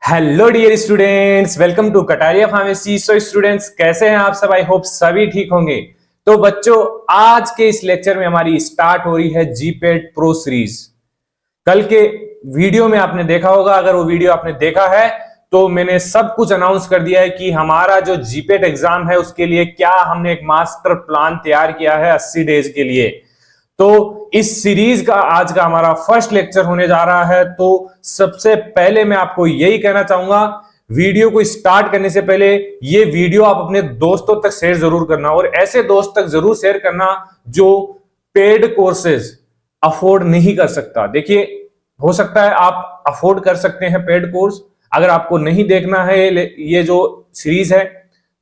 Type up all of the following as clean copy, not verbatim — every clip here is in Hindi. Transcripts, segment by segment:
Hello dear students, welcome to Kataria pharmacy. So students, कैसे हैं आप सब? आई होप सभी ठीक होंगे। तो बच्चों, आज के इस लेक्चर में हमारी स्टार्ट हो रही है जीपेट प्रो सीरीज। कल के वीडियो में आपने देखा होगा, अगर वो वीडियो आपने देखा है तो मैंने सब कुछ अनाउंस कर दिया है कि हमारा जो जीपेट एग्जाम है उसके लिए क्या हमने एक मास्टर प्लान तैयार किया है 80 डेज के लिए। तो इस सीरीज का आज का हमारा फर्स्ट लेक्चर होने जा रहा है। तो सबसे पहले मैं आपको यही कहना चाहूंगा, वीडियो को स्टार्ट करने से पहले ये वीडियो आप अपने दोस्तों तक शेयर जरूर करना, और ऐसे दोस्त तक जरूर शेयर करना जो पेड कोर्सेज अफोर्ड नहीं कर सकता। देखिए, हो सकता है आप अफोर्ड कर सकते हैं पेड कोर्स, अगर आपको नहीं देखना है ये जो सीरीज है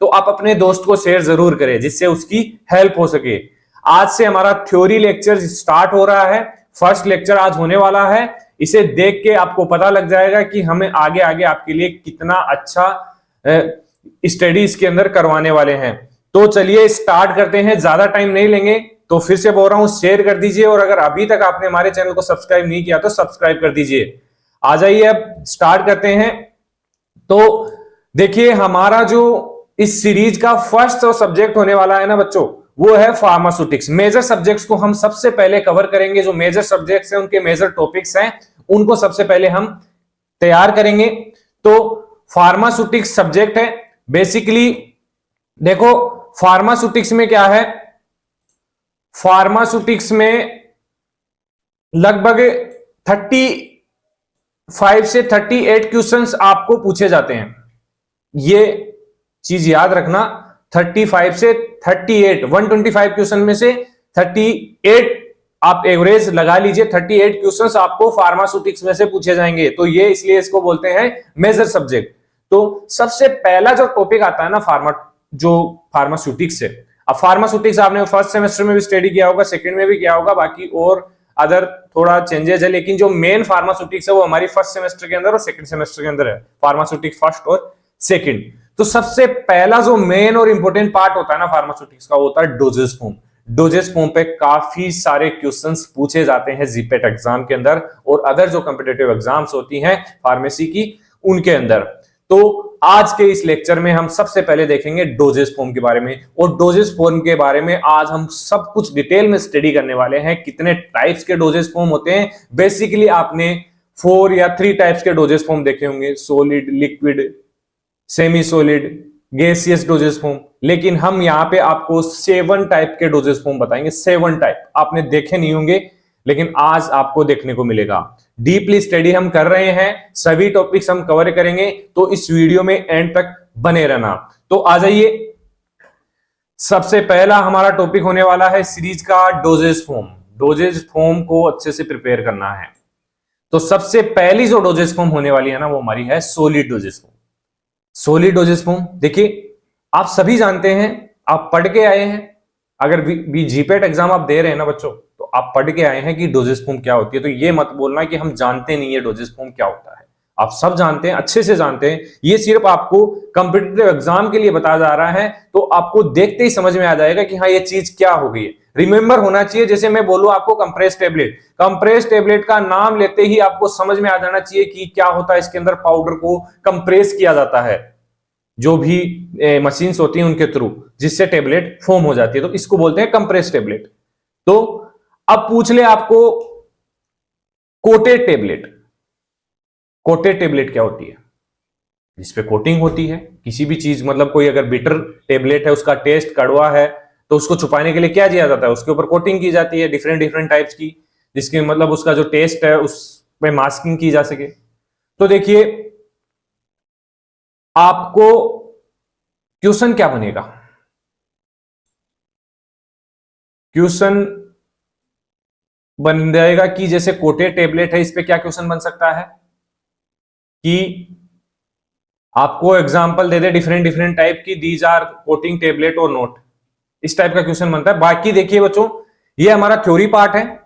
तो आप अपने दोस्त को शेयर जरूर करें जिससे उसकी हेल्प हो सके। आज से हमारा थ्योरी लेक्चर स्टार्ट हो रहा है, फर्स्ट लेक्चर आज होने वाला है। इसे देख के आपको पता लग जाएगा कि हमें आगे आगे आपके लिए कितना अच्छा स्टडी इसके अंदर करवाने वाले हैं। तो चलिए स्टार्ट करते हैं, ज्यादा टाइम नहीं लेंगे। तो फिर से बोल रहा हूं, शेयर कर दीजिए, और अगर अभी तक आपने हमारे चैनल को सब्सक्राइब नहीं किया तो सब्सक्राइब कर दीजिए। आ जाइए, अब स्टार्ट करते हैं। तो देखिए, हमारा जो इस सीरीज का फर्स्ट सब्जेक्ट होने वाला है ना बच्चों, वो है फार्मास्यूटिक्स। मेजर सब्जेक्ट्स को हम सबसे पहले कवर करेंगे। जो मेजर सब्जेक्ट्स हैं उनके मेजर टॉपिक्स हैं उनको सबसे पहले हम तैयार करेंगे। तो फार्मास्यूटिक्स सब्जेक्ट है बेसिकली। देखो, फार्मास्यूटिक्स में क्या है, फार्मास्यूटिक्स में लगभग 35 से 38 क्वेश्चंस आपको पूछे जाते हैं। ये चीज याद रखना, 35 से 38, 125 क्वेश्चन में से 38 आप एवरेज लगा लीजिए, 38 क्वेश्चंस आपको फार्मास्यूटिक्स में से पूछे जाएंगे। तो ये इसलिए इसको बोलते हैं मेजर सब्जेक्ट। तो सबसे पहला जो टॉपिक आता है ना फार्मास्यूटिक्स है। अब फार्मास्यूटिक्स आपने फर्स्ट सेमेस्टर में भी स्टडी किया होगा, सेकंड में भी किया होगा, बाकी और अदर थोड़ा चेंजेस है, लेकिन जो मेन फार्मास्यूटिक्स है वो हमारी फर्स्ट सेमेस्टर के अंदर और सेकंड सेमेस्टर के अंदर है। फार्मास्यूटिक्स फर्स्ट और सेकंड। तो सबसे पहला जो मेन और इंपॉर्टेंट पार्ट होता है ना फार्मास्यूटिक्स का, वो होता है डोजेस फॉर्म। डोजेस फॉर्म पे काफी सारे क्वेश्चंस पूछे जाते हैं जीपेट एग्जाम के अंदर और अदर जो कॉम्पिटिटिव एग्जाम्स होती हैं फार्मेसी की, उनके अंदर। तो आज के इस लेक्चर में हम सबसे पहले देखेंगे डोजेस फॉर्म के बारे में, और डोजेस फॉर्म के बारे में आज हम सब कुछ डिटेल में स्टडी करने वाले हैं। कितने टाइप्स के डोजेस फॉर्म होते हैं, बेसिकली आपने 4 या 3 टाइप्स के डोजेस फॉर्म देखे होंगे, solid, liquid, semi solid, gaseous doses form. लेकिन हम यहां पे आपको 7 टाइप के डोजेस फॉर्म बताएंगे। 7 टाइप आपने देखे नहीं होंगे, लेकिन आज आपको देखने को मिलेगा। डीपली स्टडी हम कर रहे हैं, सभी टॉपिक्स हम कवर करेंगे, तो इस वीडियो में एंड तक बने रहना। तो आ जाइए, सबसे पहला हमारा टॉपिक होने वाला है सीरीज का डोजेस फॉर्म। डोजेस फॉर्म को अच्छे से प्रिपेयर करना है। तो सबसे पहली जो डोजेस फॉर्म होने वाली है ना, वो हमारी है solid doses form. Solid doses form, देखिए आप सभी जानते हैं, आप पढ़ के आए हैं। अगर भी जीपेट एग्जाम आप दे रहे हैं ना बच्चों, तो आप पढ़ के आए हैं कि डोजेस फॉर्म क्या होती है। तो ये मत बोलना कि हम जानते नहीं है डोजेस फॉर्म क्या होता है। आप सब जानते हैं, अच्छे से जानते हैं। ये सिर्फ आपको कॉम्पिटिटिव एग्जाम के लिए बताया जा रहा है, तो आपको देखते ही समझ में आ जाएगा कि हाँ ये चीज क्या हो गई है। रिमेंबर होना चाहिए। जैसे मैं बोलूं आपको कंप्रेस टेबलेट, कंप्रेस टेबलेट का नाम लेते ही आपको समझ में आ जाना चाहिए कि क्या होता है। इसके अंदर पाउडर को कंप्रेस किया जाता है, जो भी मशीन्स होती हैं उनके थ्रू, जिससे टेबलेट फॉर्म हो जाती है। तो इसको बोलते हैं कंप्रेस टेबलेट। तो अब पूछ ले आपको कोटेड टेबलेट। कोटेड टेबलेट क्या होती है? जिसपे कोटिंग होती है किसी भी चीज, मतलब कोई अगर बिटर टेबलेट है, उसका टेस्ट कड़वा है, तो उसको छुपाने के लिए क्या किया जाता है, उसके ऊपर कोटिंग की जाती है डिफरेंट डिफरेंट टाइप्स की, जिसके मतलब उसका जो टेस्ट है उस पे मास्किंग की जा सके। तो देखिए, आपको क्वेश्चन क्या बनेगा? क्वेश्चन बन जाएगा कि जैसे कोटेड टेबलेट है, इस पे क्या क्वेश्चन बन सकता है कि आपको example they they different different type की, दीज आर कोटिंग टेबलेट और नोट, इस टाइप का क्वेश्चन बनता है। बाकी देखिए बच्चों, ये हमारा थ्योरी पार्ट है।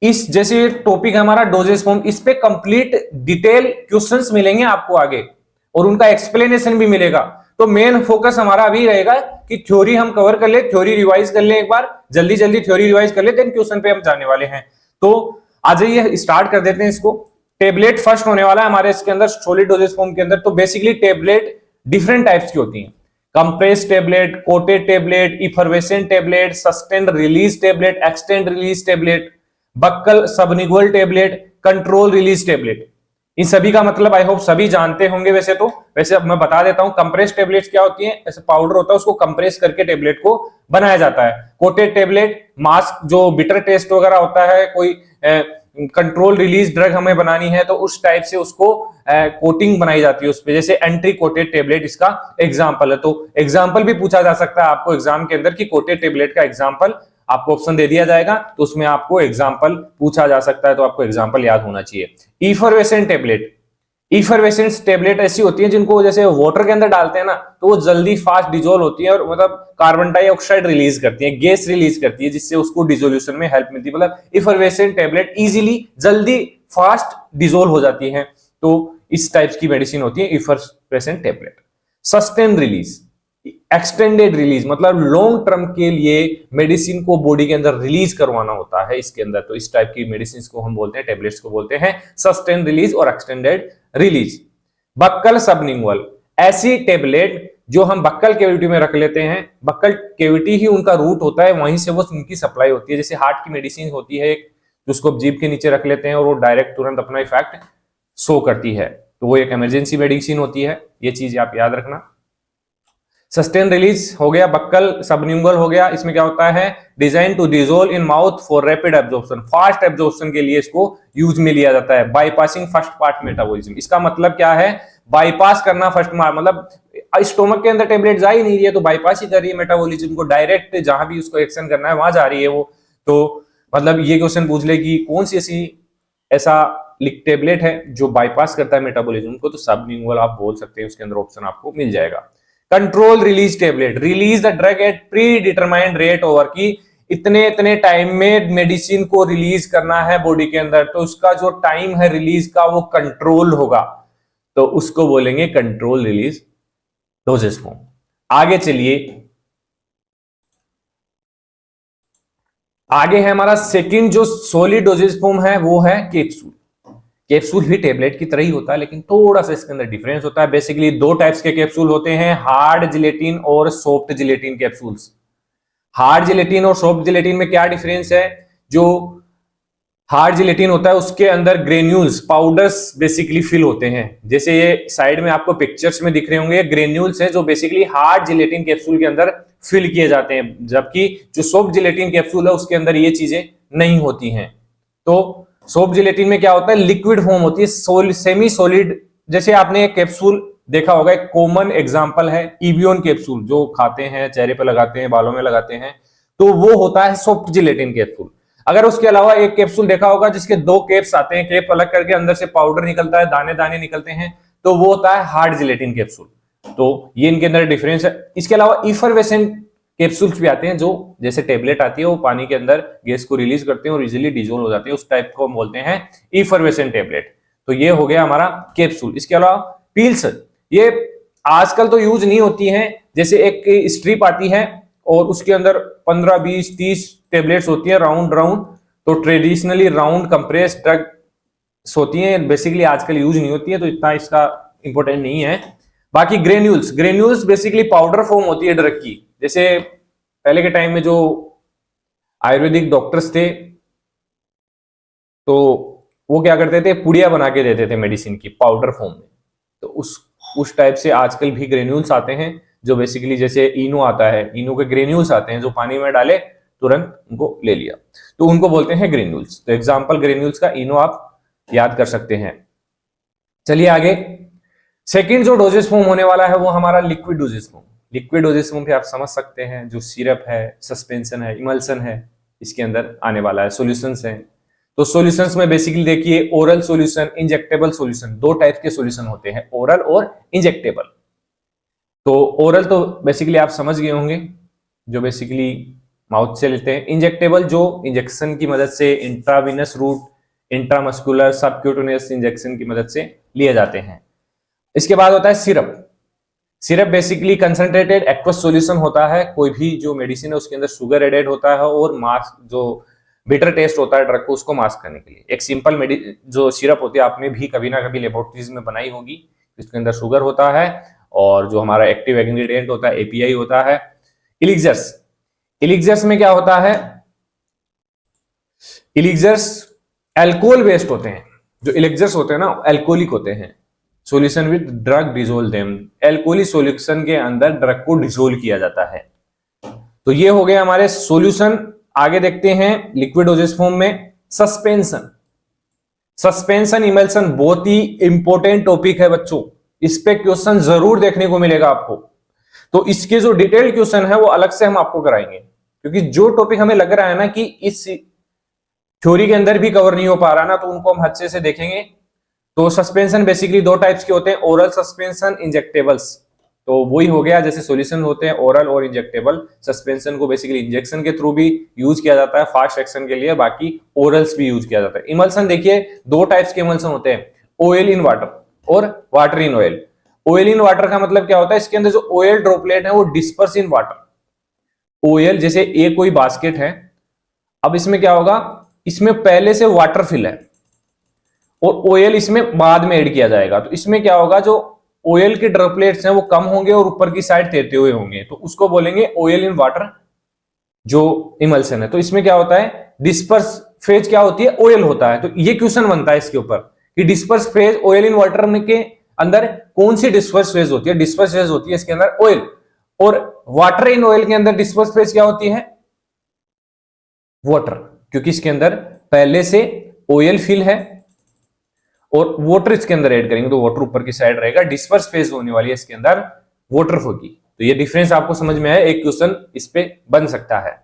इस जैसे टॉपिक है हमारा डोजेस फॉर्म, इस पे कंप्लीट डिटेल क्वेश्चंस मिलेंगे आपको आगे, और उनका एक्सप्लेनेशन भी मिलेगा। तो तो मेन फोकस हमारा अभी रहेगा कि थ्योरी हम कवर कर ले, थ्योरी रिवाइज कर ले, एक बार जल्दी जल्दी थ्योरी रिवाइज कर ले, देन क्वेश्चन पे हम जाने वाले हैं। तो आ जाइए स्टार्ट कर देते हैं इसको। टेबलेट फर्स्ट होने वाला है हमारे इसके अंदर सॉलिड डोजेज फॉर्म के अंदर। तो बेसिकली टेबलेट डिफरेंट टाइप्स की होती हैं, compress tablet, coated tablet, effervescent tablet, sustained release tablet, extend release tablet, buccal sublingual tablet, control release tablet. इन सभी का मतलब आई होप सभी जानते होंगे वैसे तो। वैसे अब मैं बता देता हूं, कंप्रेस टेबलेट्स क्या होती हैं, ऐसे पाउडर होता है उसको कंप्रेस करके टेबलेट को बनाया जाता है। कोटेड टेबलेट मास्क, जो बिटर टेस्ट वगैरह होता है, कोई कंट्रोल रिलीज ड्रग हमें बनानी है तो उस टाइप से उसको कोटिंग बनाई जाती है उस पे, जैसे एंट्री कोटेड टेबलेट इसका एग्जांपल है। तो एग्जांपल भी पूछा जा सकता है आपको एग्जाम के अंदर कि कोटेड टेबलेट का एग्जांपल, आपको ऑप्शन दे दिया जाएगा तो उसमें आपको एग्जांपल पूछा जा सकता है, तो आपको एग्जांपल याद होना चाहिए। इफरवेसेंट टेबलेट, इफरवेसेंट टेबलेट ऐसी होती है जिनको जैसे वाटर के अंदर डालते हैं ना तो वो जल्दी फास्ट डिजोल्व होती है और मतलब कार्बन डाइऑक्साइड रिलीज करती है, गैस रिलीज करती है, जिससे उसको डिसोल्यूशन में हेल्प मिलती है। मतलब इफरवेसेंट टेबलेट इजीली जल्दी फास्ट डिजोल्व हो जाती है, तो इस टाइप्स की मेडिसिन होती है effervescent tablet. Sustain release, extended release, मतलब लॉन्ग टर्म के लिए मेडिसिन को बॉडी के अंदर रिलीज करवाना होता है इसके अंदर, तो इस टाइप की मेडिसिन को हम बोलते हैं, टेबलेट्स को बोलते हैं सस्टेन रिलीज और एक्सटेंडेड रिलीज। बक्कल सबलिंगुअल, ऐसी टेबलेट जो हम बक्कल कैविटी में रख लेते हैं, बक्कल कैविटी ही उनका रूट होता है, वहीं से वो उनकी सप्लाई होती है। जैसे हार्ट की मेडिसिन होती है एक, जिसको जीभ के नीचे रख लेते हैं और वो डायरेक्ट तुरंत अपना इफेक्ट शो करती है, तो वो एक इमरजेंसी मेडिसिन होती है, ये चीज आप याद रखना। सस्टेन रिलीज हो गया, बक्कल सबलिंगुअल हो गया, इसमें क्या होता है, design to dissolve in mouth for rapid absorption, fast absorption के लिए इसको यूज में लिया जाता है। बाईपासिंग फर्स्ट पार्ट मेटाबॉलिज्म, इसका मतलब क्या है, बाईपास करना फर्स्ट पार्ट, मतलब स्टोमक के अंदर टेबलेट जा ही नहीं रही है तो बाईपास ही कर रही है मेटाबॉलिज्म को, डायरेक्ट जहां भी उसको एक्शन करना है वहां जा रही है वो। तो मतलब ये क्वेश्चन पूछ ले कि कौन सी ऐसा टेबलेट है जो बाईपास करता है मेटाबॉलिज्म को, तो सबलिंगुअल आप बोल सकते हैं, उसके अंदर ऑप्शन आपको मिल जाएगा। Control release tablet, release the drug eight pre determined rate over, की इतने इतने टाइम में मेडिसिन को रिलीज करना है बॉडी के अंदर, तो उसका जो टाइम है रिलीज का वो कंट्रोल होगा, तो उसको बोलेंगे कंट्रोल रिलीज डोजेस फॉर्म। आगे चलिए, आगे है हमारा सेकंड जो सॉलिड डोजेज फॉर्म है वो है कैप्सूल। कैप्सूल भी टेबलेट की तरह ही होता है लेकिन थोड़ा सा इसके अंदर डिफरेंस होता है। बेसिकली दो टाइप्स के कैप्सूल होते हैं, हार्ड जिलेटिन और soft gelatin capsules. Hard gelatin और सॉफ्ट जिलेटिन में क्या डिफरेंस है, जो हार्ड जिलेटिन होता है उसके अंदर ग्रेन्यूल्स, पाउडर्स बेसिकली फिल होते हैं, जैसे ये साइड में आपको पिक्चर्स में दिख रहे होंगे, ये ग्रेन्यूल्स हैं जो बेसिकली हार्ड जिलेटिन कैप्सूल के अंदर फिल किए जाते हैं, जबकि जो सॉफ्ट जिलेटिन कैप्सूल है उसके अंदर ये चीजें नहीं होती हैं। तो सॉफ्ट जिलेटिन में क्या होता है, लिक्विड फॉर्म होती है, सेमी सॉलिड। जैसे आपने एक कैप्सूल देखा होगा, एक कॉमन एग्जांपल है इवियोन कैप्सूल, जो खाते हैं, चेहरे पे लगाते हैं, बालों में लगाते हैं, तो वो होता है सॉफ्ट जिलेटिन कैप्सूल। अगर उसके अलावा एक कैप्सूल देखा होगा जिसके दो केप्स आते हैं, केप अलग करके अंदर से पाउडर निकलता है, दाने दाने निकलते हैं, तो वो होता है हार्ड जिलेटिन कैप्सूल। तो ये इनके अंदर डिफरेंस है। इसके अलावा इफरवेसेंट कैप्सूल्स भी आते हैं, जो जैसे टेबलेट आती है वो पानी के अंदर गैस को रिलीज करते हैं और इजीली डिजोल्व हो जाते हैं, उस टाइप को हम बोलते हैं इफरवेसेंट टेबलेट। तो ये हो गया हमारा कैप्सूल। इसके अलावा पिल्स, ये आजकल तो यूज नहीं होती हैं, जैसे एक स्ट्रिप आती है और उसके अंदर 15, 20, 30 टेबलेट्स होती है राउंड राउंड, तो ट्रेडिशनली राउंड कंप्रेस ड्रग्स होती हैं, बेसिकली आजकल यूज नहीं होती है, तो इतना इसका इंपॉर्टेंट नहीं है। बाकी granules, granules basically powder form होती है ड्रग की। जैसे पहले के टाइम में जो आयुर्वेदिक डॉक्टर्स थे तो वो क्या करते थे, पुड़िया बना के देते थे मेडिसिन की पाउडर फॉर्म में, तो उस टाइप से आजकल भी ग्रेन्यूल्स आते हैं, जो बेसिकली जैसे इनो आता है, इनो के ग्रेन्यूल्स आते हैं जो पानी में डाले तुरंत उनको ले लिया, तो उनको बोलते हैं ग्रेन्यूल्स। तो एग्जांपल ग्रेन्यूल्स का इनो आप याद कर सकते हैं। चलिए आगे, सेकंड जो डोजेस फॉर्म होने वाला है वो हमारा liquid dosage form. Liquid dosage form भी आप समझ सकते हैं, जो सिरप है, सस्पेंशन है, इमल्सन है, इसके अंदर आने वाला है, सॉल्यूशंस हैं। तो सॉल्यूशंस में बेसिकली देखिए ओरल सॉल्यूशन, इंजेक्टेबल सॉल्यूशन, दो टाइप के सॉल्यूशन होते हैं, ओरल और इंजेक्टेबल। तो ओरल तो बेसिकली आप समझ गए होंगे, जो बेसिकली माउथ से लेते हैं। इंजेक्टेबल जो इंजेक्शन की मदद से, intravenous route, intramuscular, subcutaneous injection की मदद से लिए जाते हैं। इसके बाद होता है syrup. Syrup basically concentrated aqueous solution होता है, कोई भी जो मेडिसिन है उसके अंदर शुगर एडेड होता है और मास्क जो बिटर टेस्ट होता है ड्रग को उसको मास्क करने के लिए। एक सिंपल जो सिरप होती है आपने भी कभी ना कभी लेबोरेटरीज में बनाई होगी, इसके अंदर शुगर होता है और जो हमारा एक्टिव इंग्रेडिएंट होता है एपीआई होता है। इलिक्जर्स, इलिक्जर्स में क्या होता है, इलिक्जर्स एल्कोहल बेस्ड होते हैं। जो इलिक्जर्स होते हैं ना एल्कोहलिक होते हैं। Solution with drug dissolve them, alcoholic solution के अंदर ड्रग को डिसोल्व किया जाता है। तो ये हो गए हमारे सॉल्यूशन। आगे देखते हैं लिक्विड डोजेज फॉर्म में सस्पेंशन। सस्पेंशन इमल्सन बहुत ही इंपॉर्टेंट टॉपिक है बच्चों, इस पे क्वेश्चन जरूर देखने को मिलेगा आपको। तो इसके जो डिटेल्ड क्वेश्चन है वो अलग से हम आपको कराएंगे, क्योंकि जो टॉपिक हमें लग रहा है ना कि इस थ्योरी के अंदर भी कवर नहीं हो पा रहा ना, तो उनको हम अच्छे से देखेंगे। तो सस्पेंशन बेसिकली दो टाइप्स के होते हैं, ओरल सस्पेंशन, इंजेक्टेबल्स। तो वही हो गया, जैसे सॉल्यूशन होते हैं ओरल और इंजेक्टेबल। सस्पेंशन को बेसिकली इंजेक्शन के थ्रू भी यूज किया जाता है फास्ट एक्शन के लिए, बाकी ओरल्स भी यूज किया जाता है। इमल्सन देखिए दो टाइप्स के इमल्सन होते हैं, ऑयल इन वाटर और water in oil. Oil in water का मतलब क्या होता है, इसके अंदर जो ऑयल ड्रॉपलेट है वो डिस्पर्स इन वाटर। ऑयल जैसे ये कोई बास्केट है, अब इसमें क्या होगा, इसमें पहले से वाटर फिल है और ऑयल इसमें बाद में ऐड किया जाएगा। तो इसमें क्या होगा, जो ऑयल के ड्रॉपलेट्स हैं वो कम होंगे और ऊपर की साइड तैरते हुए होंगे, तो उसको बोलेंगे ऑयल इन वाटर जो इमल्सन है। तो इसमें क्या होता है, डिस्पर्स फेज क्या होती है, ऑयल होता है। तो ये क्वेश्चन बनता है इसके ऊपर कि disperse phase oil in water में के अंदर कौन सी डिस्पर्स फेज होती है। डिस्पर्स फेज होती है इसके अंदर ऑयल, और वाटर इन ऑयल के अंदर डिस्पर्स फेज क्या होती है, वाटर, क्योंकि इसके अंदर पहले से ऑयल फिल है और वाटर इसके अंदर ऐड करेंगे तो वाटर ऊपर की साइड रहेगा। डिस्पर्स फेज होने वाली है इसके अंदर वाटर होगी। तो ये डिफरेंस आपको समझ में आया, एक क्वेश्चन इस पे बन सकता है।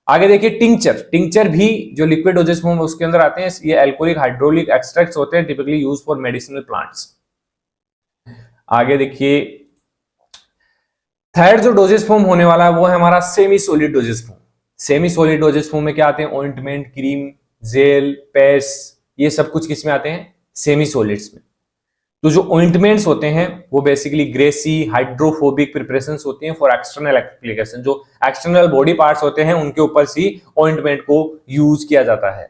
आगे देखिए टिंचर। टिंचर भी जो लिक्विड डोजेज फॉर्म उसके अंदर आते हैं, ये अल्कोहलिक हाइड्रोलिक एक्सट्रैक्ट्स होते हैं, typically used for medicinal plants. आगे देखिए थर्ड जो डोजेज फॉर्म होने वाला है वो है हमारा semi solid dosage form. Semi solid dosage form में क्या आते हैं, ऑइंटमेंट, क्रीम, जेल, पेस्ट, ये सब कुछ किस में आते हैं, सेमी सॉलिड्स में। तो जो ऑइंटमेंट्स होते हैं वो बेसिकली ग्रेसी हाइड्रोफोबिक प्रिपरेशंस होती हैं फॉर एक्सटर्नल एप्लीकेशन। जो एक्सटर्नल बॉडी पार्ट्स होते हैं उनके ऊपर से ऑइंटमेंट को यूज किया जाता है।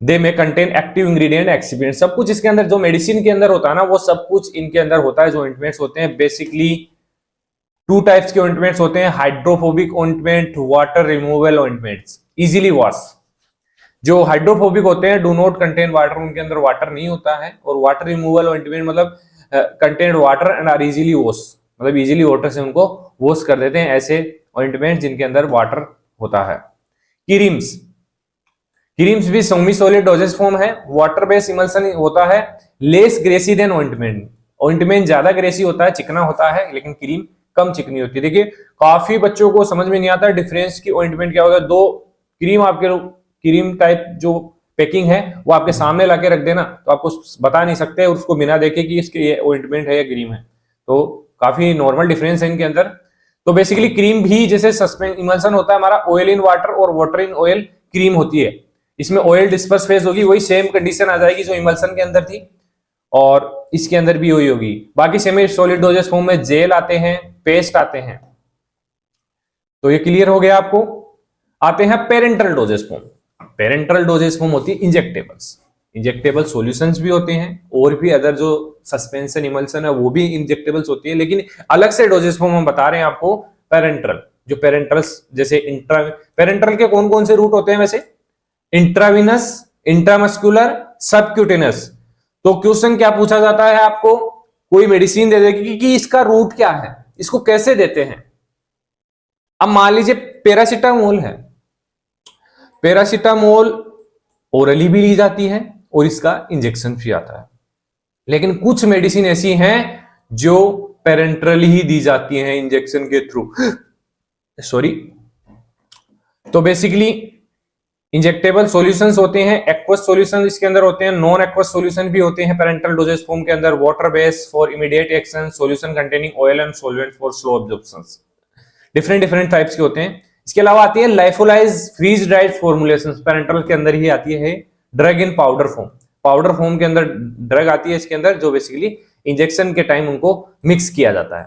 दे में कंटेन एक्टिव इंग्रेडिएंट एक्सिपिएंट, सब कुछ इसके अंदर जो मेडिसिन के अंदर होता है ना वो सब कुछ इनके अंदर होता है। जो ऑइंटमेंट्स होते हैं बेसिकली टू टाइप्स के ऑइंटमेंट्स होते हैं, hydrophobic ointment, water removal ointments, easily wash. जो हाइड्रोफोबिक होते हैं डू नॉट कंटेन वाटर, उनके अंदर वाटर नहीं होता है। और वाटर रिमूवल ऑइंटमेंट मतलब contain water and are easily wash, मतलब इजीली वाटर से उनको वॉश कर देते हैं, ऐसे ऑइंटमेंट जिनके अंदर वाटर होता है। क्रीम्स, क्रीम्स भी सेमी सॉलिड डोजेज फॉर्म है, वाटर बेस्ड इमल्सन होता है, less greasy than ointment. Ointment ज्यादा ग्रेसी होता है, चिकना होता है, लेकिन क्रीम कम चिकनी होती है। देखिए काफी बच्चों को समझ में नहीं आता डिफरेंस की ऑइंटमेंट क्या होगा। दो क्रीम आपके क्रीम टाइप जो पैकिंग है वो आपके सामने लाके रख देना तो आपको बता नहीं सकते उसको बिना देखे कि इसके ये ऑइंटमेंट है या क्रीम है। तो काफी नॉर्मल डिफरेंस है इनके अंदर। तो बेसिकली क्रीम भी जैसे सस्पेंस इमल्सन होता है हमारा ऑयल इन वाटर और वाटर इन ऑयल, क्रीम होती है, इसमें ऑयल डिस्पर्स फेज होगी, वही सेम कंडीशन आ जाएगी जो इमल्सन के अंदर थी और इसके अंदर भी वही होगी। बाकी सेमी सॉलिड डोजेज फॉर्म में जेल आते हैं, पेस्ट आते हैं। तो ये क्लियर हो गया आपको। आते हैं parental doses form. Parental doses form होती है इंजेक्टेबल्स। इंजेक्टेबल सॉल्यूशंस भी होते हैं और भी अदर जो सस्पेंशन इमल्सन है वो भी इंजेक्टेबल्स होती है, लेकिन अलग से डोजेज फॉर्म हम बता रहे हैं आपको पेरेंटल। जो पेरेंटल्स जैसे पेरेंटल के कौन कौन से रूट होते हैं वैसे, इंट्राविनस, इंट्रामस्कुलर, सबक्यूटेनस। तो क्वेश्चन क्या पूछा जाता है आपको, कोई मेडिसिन दे देगी कि इसका रूट क्या है, इसको कैसे देते हैं। अब मान लीजिए पैरासीटामोल है, पैरासीटामोल ओरली भी ली जाती है और इसका इंजेक्शन भी आता है, लेकिन कुछ मेडिसिन ऐसी हैं जो पेरेंटरली ही दी जाती हैं इंजेक्शन के थ्रू, सॉरी। तो बेसिकली इंजेक्टेबल सॉल्यूशंस होते हैं, एक्वस सॉल्यूशन इसके अंदर होते हैं, नॉन एक्वस सॉल्यूशन भी होते हैं पेरेंटल डोजेज फॉर्म के अंदर, water based for immediate action, solution containing oil and solvent for slow absorptions. Different types के होते हैं। इसके अलावा आती है lyophilised freeze dried formulations, parenteral के अंदर ही आती है drug in powder form. Powder form के अंदर ड्रग आती है इसके अंदर जो बेसिकली इंजेक्शन के टाइम उनको मिक्स किया जाता है,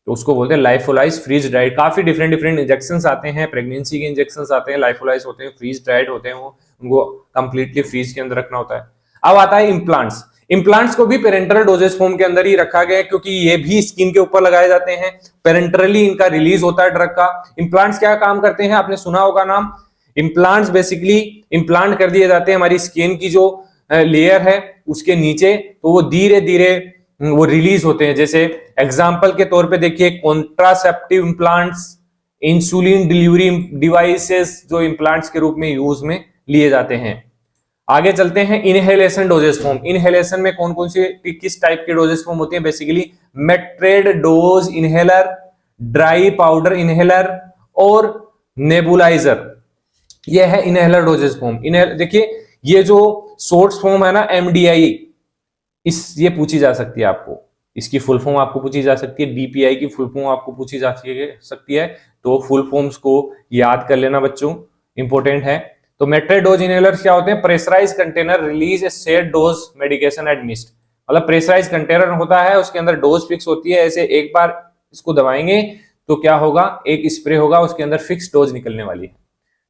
तो उसको बोलते हैं लाइफोलाइज फ्रीज ड्राइड। काफी डिफरेंट डिफरेंट इंजेक्शन आते हैं, प्रेगनेंसी के इंजेक्शन आते हैं, लाइफोलाइज होते हैं, फ्रीज ड्राइड होते हैं, वो उनको कंप्लीटली फ्रीज के अंदर रखना होता है। अब आता है इम्प्लांट्स। इम्प्लांट्स को भी पेरेंटल डोजेस फॉर्म के अंदर ही रखा गया है, क्योंकि ये भी स्किन के ऊपर लगाए जाते हैं, पेरेंटरली इनका रिलीज होता है ड्रग का। इम्प्लांट्स क्या काम करते हैं, आपने सुना होगा नाम, इम्प्लांट्स बेसिकली इम्प्लांट कर दिए जाते हैं हमारी स्किन की जो लेयर है उसके नीचे, तो वो धीरे धीरे वो रिलीज होते हैं। जैसे एग्जांपल के तौर पे देखिए, contraceptive implants, insulin delivery devices जो इम्प्लांट्स के रूप में यूज में लिए जाते हैं। आगे चलते हैं इनहेलेशन डोजेस फॉर्म। इनहेलेशन में कौन कौन सी किस टाइप के डोजेस फॉर्म होती हैं, basically metered dose inhaler, dry powder inhaler और नेबुलाइजर, ये है इनहेलर डोजेस फॉर्म। देखिए ये जो शॉर्ट फॉर्म है ना एमडीआई, ये पूछी जा सकती है आपको, इसकी फुल फॉर्म आपको पूछी जा सकती है, डीपीआई की फुल फॉर्म आपको पूछी जा सकती है, तो फुल फॉर्म्स को याद कर लेना बच्चों, इंपॉर्टेंट है। तो मेट्रेड डोज इनहेलर्स क्या होते हैं, pressurise container release a set dose medication administered, मतलब प्रेशराइज कंटेनर होता है, उसके अंदर डोज फिक्स होती है, ऐसे एक बार इसको दबाएंगे तो क्या होगा, एक स्प्रे होगा, उसके अंदर फिक्स डोज निकलने वाली है।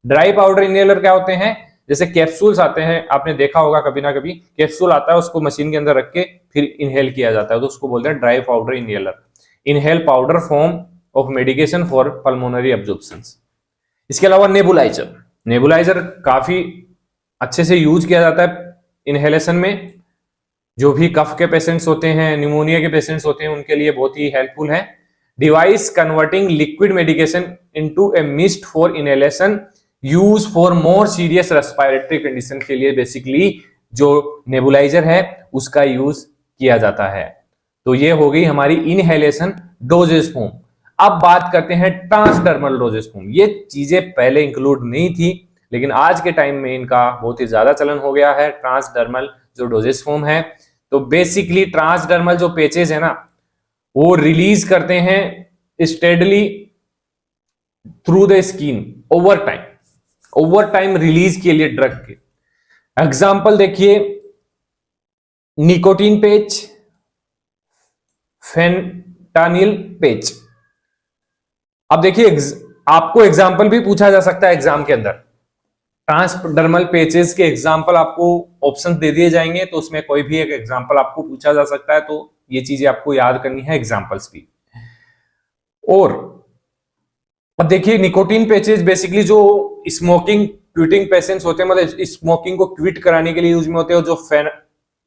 ड्राई पाउडर इनहेलर क्या होते हैं, जैसे कैप्सूल्स आते हैं, आपने देखा होगा कभी ना कभी, कैप्सूल आता है उसको मशीन के अंदर रख के फिर इनहेल किया जाता है, तो उसको बोलते हैं dry powder inhaler. Inhale powder form of medication for pulmonary absorption. इसके अलावा नेबुलाइजर, नेबुलाइजर काफी अच्छे से यूज किया जाता है इनहेलेशन में, जो भी कफ के पेशेंट्स होते हैं, निमोनिया के पेशेंट्स होते हैं, उनके लिए बहुत ही हेल्पफुल है। Device converting liquid medication into A mist for inhalation, use for more serious respiratory condition के लिए बेसिकली जो नेबुलाइजर है उसका यूज किया जाता है। तो ये हो गई हमारी इनहेलेशन डोजेस फॉर्म। अब बात करते हैं ट्रांसडर्मल डोजेस फॉर्म। ये चीजें पहले इंक्लूड नहीं थी, लेकिन आज के टाइम में इनका बहुत ही ज्यादा चलन हो गया है, ट्रांसडर्मल जो डोजेस फॉर्म है। तो बेसिकली ट्रांसडर्मल जो पेचेस है ना, वो रिलीज करते हैं steadily through the skin over time release के लिए ड्रग के। एग्जाम्पल देखिए, निकोटीन पेच, फेंटानिल पेच। अब देखिए आपको एग्जाम्पल भी पूछा जा सकता है एग्जाम के अंदर, ट्रांसडर्मल पेचेस के एग्जाम्पल आपको ऑप्शन दे दिए जाएंगे, तो उसमें कोई भी एक एग्जाम्पल आपको पूछा जा सकता है, तो ये चीजें आपको याद करनी है, एग्जाम्पल्स भी। और अब देखिए निकोटीन पेचेस बेसिकली जो स्मोकिंग क्विटिंग पेशेंट्स होते हैं, मतलब स्मोकिंग को क्विट कराने के लिए यूज में होते हैं। जो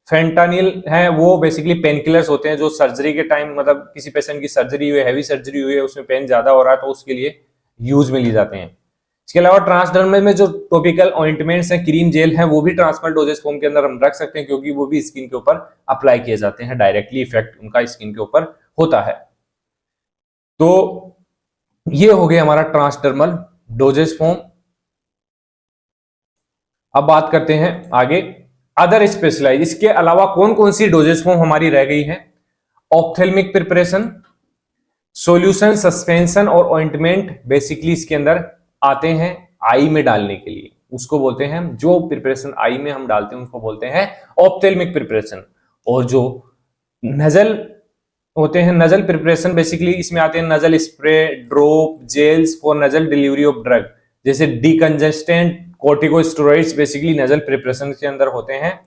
फेंटानिल है वो बेसिकली पेन किलर्स होते हैं, जो सर्जरी के टाइम, मतलब किसी पेशेंट की सर्जरी हुई है, हैवी सर्जरी हुई है, उसमें पेन ज्यादा हो रहा है, तो उसके लिए यूज में लिए जाते हैं। इसके अलावा ट्रांसडर्मल में जो टॉपिकल ऑइंटमेंट्स हैं, क्रीम जेल हैं, वो भी ट्रांसडर्मल डोजेस फॉर्म के अंदर हम रख सकते हैं, क्योंकि वो भी स्किन के ऊपर अप्लाई किए जाते हैं, डायरेक्टली इफेक्ट उनका स्किन के ऊपर होता है। तो ये हो गया हमारा ट्रांसडर्मल डोजेस फॉर्म। अब बात करते हैं आगे अदर स्पेशलाइज। इसके अलावा कौन कौन सी डोजेस फॉर्म हमारी रह गई है, ऑप्थेल्मिक प्रिपरेशन, सॉल्यूशन, सस्पेंशन और ऑइंटमेंट बेसिकली इसके अंदर आते हैं आई में डालने के लिए, उसको बोलते हैं, जो प्रिपरेशन आई में हम डालते हैं उसको बोलते हैं ऑप्थेल्मिक प्रिपरेशन। और जो नजल होते हैं, नजल प्रिपरेशन बेसिकली इसमें आते हैं nasal spray, drop, gels for nasal delivery of drug, जैसे decongestant, corticosteroids basically nasal preparation के अंदर होते हैं।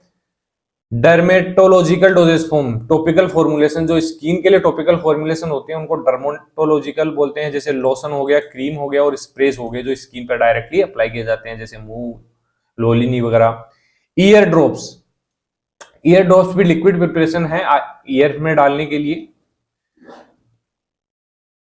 Dermatological doses form, topical formulation, जो स्किन के लिए टॉपिकल फॉर्मुलेशन होते हैं उनको डर्मेटोलॉजिकल बोलते हैं, जैसे लोशन हो गया, क्रीम हो गया और स्प्रेस हो गए जो स्किन पर डायरेक्टली अप्लाई किए जाते हैं, जैसे मुंह, लोलिनी वगैरह। ईयर ड्रॉप्स, ईयर ड्रॉप्स भी लिक्विड प्रिपरेशन है ईयर में डालने के लिए।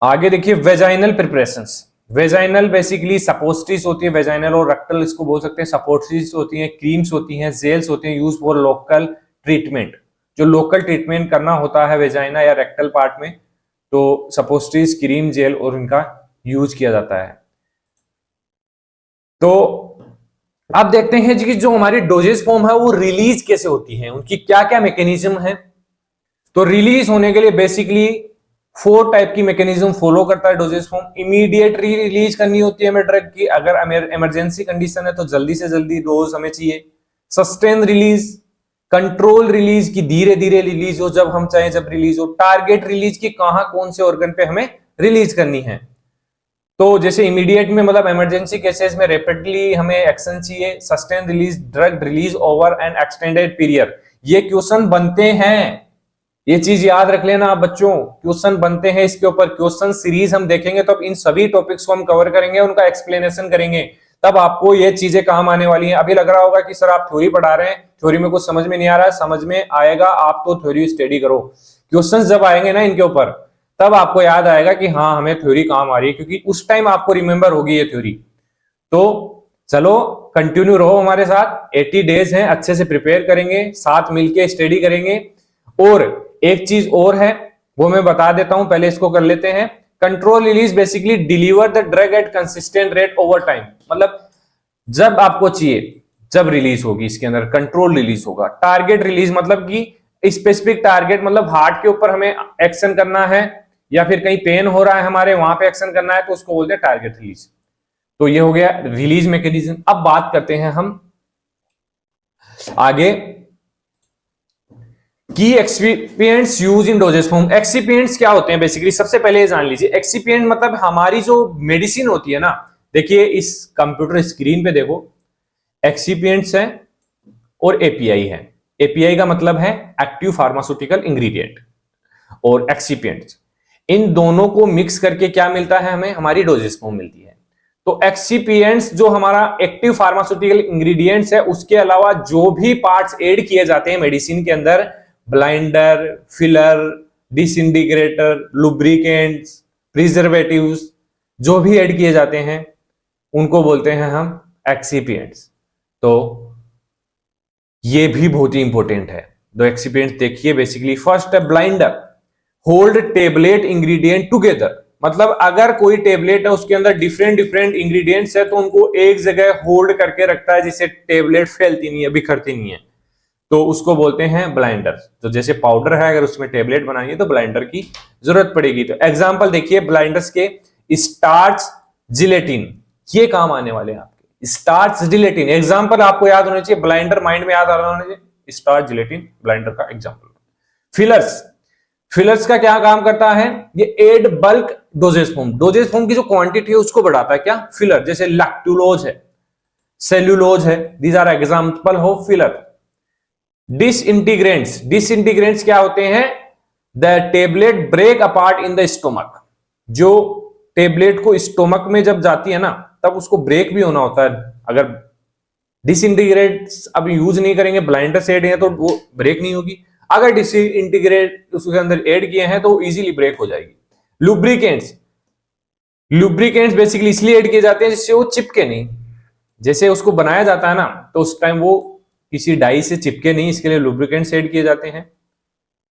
आगे देखिए वेजाइनल प्रिपरेशंस। वेजाइनल बेसिकली सपोस्ट्रीज होती है, वेजाइनल और रेक्टल इसको बोल सकते हैं। सपोस्ट्रीज होती हैं, क्रीम्स होती हैं, जेल्स होते हैं, यूज फॉर लोकल ट्रीटमेंट, जो लोकल ट्रीटमेंट करना होता है वेजाइना या रेक्टल पार्ट में, तो सपोस्ट्रीज, क्रीम, जेल और इनका यूज किया जाता है। तो अब देखते हैं कि जो हमारी डोजेस फॉर्म है वो रिलीज कैसे होती है, उनकी क्या क्या मैकेनिज्म है। तो रिलीज होने के लिए बेसिकली 4 टाइप की मैकेनिज्म फॉलो करता है डोजेस फॉर्म। इमीडिएट रिलीज करनी होती है हमें ड्रग की, अगर इमरजेंसी कंडीशन है तो जल्दी से जल्दी डोज हमें चाहिए। सस्टेन रिलीज, कंट्रोल रिलीज की धीरे धीरे रिलीज हो, जब हम चाहें जब रिलीज हो। टारगेट रिलीज की कहां कौन से ऑर्गन पे हमें रिलीज करनी है। तो जैसे इमीडिएट में मतलब इमरजेंसी केसेस में रैपिडली हमें एक्शन चाहिए। Sustain release, drug release over N extended period, ये क्वेश्चन बनते हैं, ये चीज याद रख लेना आप बच्चों, क्वेश्चन बनते हैं इसके ऊपर। क्वेश्चन सीरीज हम देखेंगे तो इन सभी टॉपिक्स को हम कवर करेंगे, उनका एक्सप्लेनेशन करेंगे, तब आपको ये चीजें काम आने वाली हैं। अभी लग रहा होगा कि सर आप थ्योरी पढ़ा रहे हैं, थ्योरी में कुछ समझ में नहीं आ रहा है, समझ में आएगा, आप तो थ्योरी स्टडी करो। क्वेश्चंस जब आएंगे ना इनके ऊपर, तब आपको याद आएगा कि हाँ हमें थ्योरी काम आ रही है, क्योंकि उस टाइम आपको रिमेंबर होगी ये थ्योरी। तो चलो कंटिन्यू रहो हमारे साथ, 80 डेज हैं, अच्छे से प्रिपेयर करेंगे, साथ मिलके स्टडी करेंगे। और एक चीज और है वो मैं बता देता हूं, पहले इसको कर लेते हैं। Control release basically deliver the drug eight consistent rate over time, मतलब जब आपको चाहिए जब रिलीज होगी, इसके अंदर कंट्रोल रिलीज होगा। टारगेट रिलीज मतलब कि स्पेसिफिक टारगेट, मतलब हार्ट के ऊपर हमें एक्शन करना है या फिर कहीं पेन हो रहा है हमारे, वहां पे एक्शन करना है, तो उसको बोलते हैं टारगेट रिलीज। तो ये हो गया रिलीज मैकेनिज्म। अब बात करते हैं हम आगे की excipients use in doses form. Excipients क्या होते हैं बेसिकली, सबसे पहले ये जान लीजिए। एक्सिपिएंट मतलब हमारी जो मेडिसिन होती है ना, देखिए इस कंप्यूटर स्क्रीन पे देखो, एक्सिपिएंट्स है और एपीआई है। एपीआई का मतलब है एक्टिव फार्मास्यूटिकल इंग्रेडिएंट, और एक्सिपिएंट्स, इन दोनों को मिक्स करके क्या मिलता है हमें, हमारी डोजेस फॉर्म मिलती है। तो एक्सिपिएंट्स जो हमारा एक्टिव फार्मास्यूटिकल इंग्रेडिएंट्स है, उसके अलावा जो भी पार्ट्स ऐड किए जाते हैं मेडिसिन के अंदर, blinder, filler, disintegrator, lubricants, preservatives, जो भी ऐड किए जाते हैं उनको बोलते हैं हम एक्सिपिएंट्स। तो ये भी बहुत ही इंपॉर्टेंट है। दो एक्सिपिएंट्स देखिए बेसिकली। फर्स्ट है blinder, hold tablet ingredient together, मतलब अगर कोई टेबलेट है उसके अंदर डिफरेंट डिफरेंट इंग्रेडिएंट्स है, तो उनको एक जगह होल्ड करके रखता है, जिससे टेबलेट फैलती नहीं है, बिखरती नहीं है, तो उसको बोलते हैं ब्लाइंडर। तो जैसे पाउडर है, अगर उसमें टेबलेट बनानी है तो ब्लाइंडर की जरूरत पड़ेगी। तो एग्जांपल देखिए ब्लाइंडर्स के, स्टार्च, जिलेटिन, ये काम आने वाले हैं आपके। स्टार्च, जिलेटिन एग्जांपल आपको याद होने चाहिए, ब्लाइंडर माइंड में याद आ रहा होना चाहिए, स्टार्च, जिलेटिन ब्लाइंडर का एग्जांपल। फिलर्स, फिलर्स का क्या काम करता है, ये add bulk dosage form, dosage form की जो क्वांटिटी है उसको बढ़ाता है क्या, फिलर। जैसे लैक्टुलोज है, सेल्यूलोज है, these are example of filler. Disintegrants, disintegrants क्या होते हैं, the tablet break apart in the stomach, जो टेबलेट को स्टोमक में जब जाती है ना, तब उसको ब्रेक भी होना होता है। अगर डिसइंटीग्रेट्स अब यूज नहीं करेंगे, ब्लाइंडर से ऐड है तो वो ब्रेक नहीं होगी। अगर डिसइंटीग्रेट उसके अंदर ऐड किए हैं तो इजीली ब्रेक हो जाएगी। लुब्रिकेंट्स, लुब्रिकेंट्स बेसिकली इसलिए ऐड किए जाते हैं जिससे वो चिपके नहीं। जैसे उसको बनाया जाता है ना, तो उस टाइम वो किसी डाई से चिपके नहीं, इसके लिए लुब्रिकेंट्स ऐड किए जाते हैं।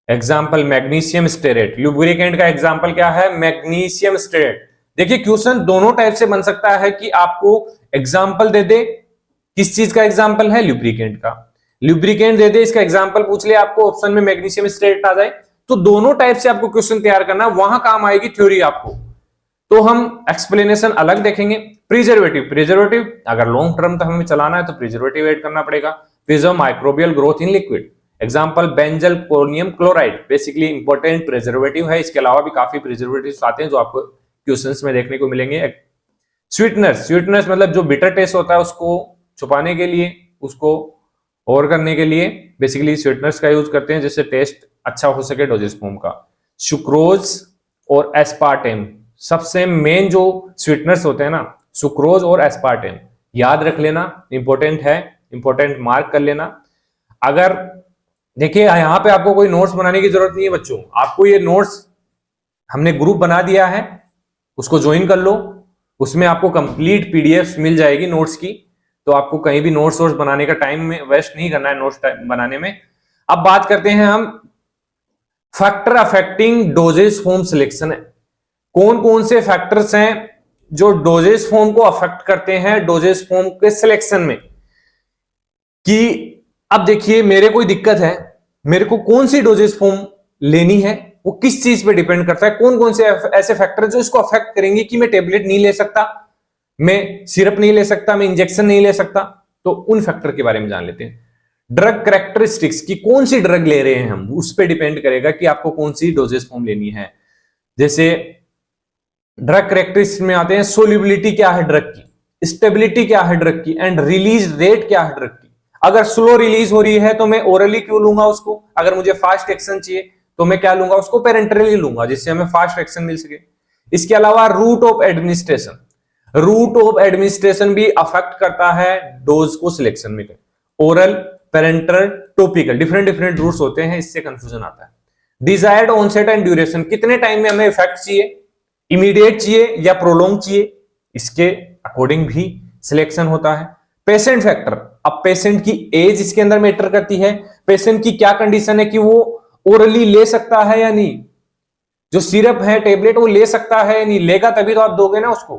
एग्जाम्पल मैग्नीशियम स्टेरेट, लुब्रिकेंट का एग्जाम्पल क्या है, मैग्नीशियम स्टेरेट। देखिए क्वेश्चन दोनों टाइप से बन सकता है कि आपको एग्जाम्पल दे दे, किस चीज का एग्जाम्पल है, लुब्रिकेंट का, लुब्रिकेंट दे दे, इसका एग्जाम्पल पूछ ले आपको, ऑप्शन में मैग्नीशियम स्टेरेट आ जाए, तो दोनों टाइप से आपको क्वेश्चन तैयार करना, वहां काम आएगी थ्योरी आपको। तो हम एक्सप्लेनेशन अलग देखेंगे। प्रिजर्वेटिव, प्रिजर्वेटिव अगर लॉन्ग टर्म तक हमें चलाना है तो प्रिजर्वेटिव ऐड करना पड़ेगा। Preserve microbial growth in liquid, example benzyl conium chloride, basically important preservative है। इसके अलावा भी काफी प्रिजर्वेटिव्स आते हैं जो आपको क्वेश्चंस में देखने को मिलेंगे। स्वीटनर्स, स्वीटनर्स मतलब जो बिटर टेस्ट होता है उसको छुपाने के लिए, उसको और करने के लिए बेसिकली स्वीटनर्स का यूज करते हैं, जिससे टेस्ट अच्छा हो सके डोजेस फॉर्म का। सुक्रोज और एस्पार्टेम, सबसे मेन जो स्वीटनर्स होते हैं ना, सुक्रोज और एस्पार्टेम, याद रख लेना, इंपॉर्टेंट है, इंपॉर्टेंट मार्क कर लेना। अगर देखिए यहां पे आपको कोई नोट्स बनाने की जरूरत नहीं है बच्चों, आपको ये नोट्स हमने ग्रुप बना दिया है, उसको ज्वाइन कर लो, उसमें आपको कंप्लीट पीडीएफ मिल जाएगी नोट्स की, तो आपको कहीं भी नोट्स वोट्स बनाने का टाइम में वेस्ट नहीं करना है नोट्स बनाने में। अब बात करते हैं हम factor affecting doses form selection है। कौन कौन से फैक्टर्स हैं जो डोजेस फॉर्म को अफेक्ट करते हैं डोजेस फॉर्म के सिलेक्शन में, कि अब देखिए मेरे कोई दिक्कत है, मेरे को कौन सी डोजेस फॉर्म लेनी है, वो किस चीज पे डिपेंड करता है। कौन कौन से ऐसे फैक्टर जो इसको अफेक्ट करेंगे कि मैं टेबलेट नहीं ले सकता, मैं सिरप नहीं ले सकता, मैं इंजेक्शन नहीं ले सकता, तो उन फैक्टर के बारे में जान लेते हैं। ड्रग कैरेक्टरिस्टिक्स की कौन सी ड्रग ले रहे हैं हम, उस पर डिपेंड करेगा कि आपको कौन सी डोजेस फॉर्म लेनी है। जैसे ड्रग कैरेक्टरिस्टिक्स में आते हैं, सोल्युबिलिटी क्या है ड्रग की, स्टेबिलिटी क्या है ड्रग की, एंड रिलीज रेट क्या है ड्रग की। अगर स्लो रिलीज हो रही है तो मैं ओरली क्यों लूंगा उसको, अगर मुझे फास्ट एक्शन चाहिए तो मैं क्या लूंगा उसको, पेरेंटरली लूंगा, जिससे हमें फास्ट एक्शन मिल सके। इसके अलावा route of administration, route of administration भी अफेक्ट करता है डोज को सिलेक्शन में। Oral, parenteral, topical, different different routes होते हैं, इससे कंफ्यूजन आता है। डिजायर्ड ऑनसेट एंड ड्यूरेशन, कितने टाइम में हमें इफेक्ट चाहिए, इमीडिएट चाहिए या प्रोलॉन्ग चाहिए, इसके अकॉर्डिंग भी सिलेक्शन होता है। पेशेंट फैक्टर, अब पेशेंट की एज इसके अंदर मैटर करती है, पेशेंट की क्या कंडीशन है कि वो ओरली ले सकता है या नहीं, जो सिरप है टेबलेट वो ले सकता है या नहीं, लेगा तभी तो आप दोगे ना उसको।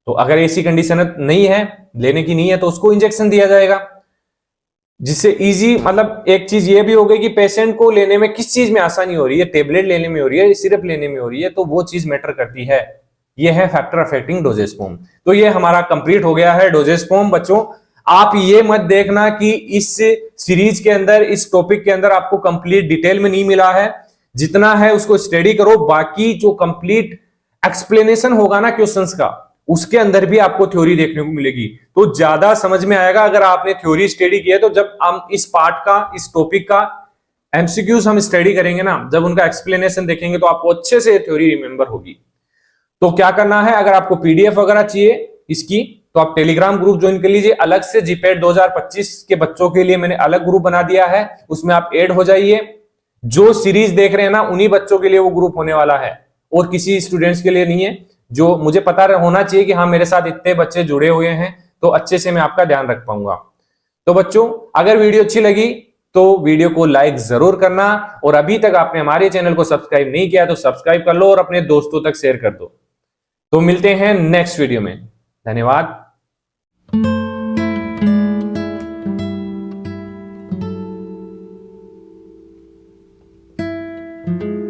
तो अगर ऐसी कंडीशन नहीं है, लेने की नहीं है, तो उसको इंजेक्शन दिया जाएगा, जिससे इजी, मतलब एक चीज ये भी हो गई कि पेशेंट को लेने में किस चीज में आसानी हो रही है, टेबलेट लेने में हो रही है, सिरप लेने में हो रही है, तो वो चीज मैटर करती है। ये है फैक्टर अफेक्टिंग डोजेस फॉर्म। तो ये हमारा कंप्लीट हो गया है डोजेस फॉर्म। बच्चों आप ये मत देखना कि इस सीरीज के अंदर, इस टॉपिक के अंदर आपको कंप्लीट डिटेल में नहीं मिला है, जितना है उसको स्टडी करो, बाकी जो कंप्लीट एक्सप्लेनेशन होगा ना क्वेश्चंस का, उसके अंदर भी आपको थ्योरी देखने को मिलेगी, तो ज्यादा समझ में आएगा अगर आपने थ्योरी स्टडी किया। तो जब हम इस पार्ट का, इस टॉपिक का एमसीक्यूज हम स्टडी करेंगे ना, जब उनका एक्सप्लेनेशन देखेंगे तो आपको अच्छे से थ्योरी रिमेंबर होगी। तो क्या करना है, अगर आपको पीडीएफ वगैरह चाहिए इसकी, तो आप टेलीग्राम ग्रुप ज्वाइन कर लीजिए। अलग से जीपेट 2025 के बच्चों के लिए मैंने अलग ग्रुप बना दिया है, उसमें आप ऐड हो जाइए। जो सीरीज देख रहे हैं ना, उन्हीं बच्चों के लिए वो ग्रुप होने वाला है, और किसी स्टूडेंट्स के लिए नहीं है। जो मुझे पता होना चाहिए कि हाँ मेरे साथ इतने बच्चे जुड़े हुए हैं, तो अच्छे से मैं आपका ध्यान रख पाऊंगा। तो बच्चों अगर वीडियो अच्छी लगी तो वीडियो को लाइक जरूर करना, और अभी तक आपने हमारे चैनल को सब्सक्राइब नहीं किया तो सब्सक्राइब कर लो और अपने दोस्तों तक शेयर कर दो। तो मिलते हैं नेक्स्ट वीडियो में, धन्यवाद। thank you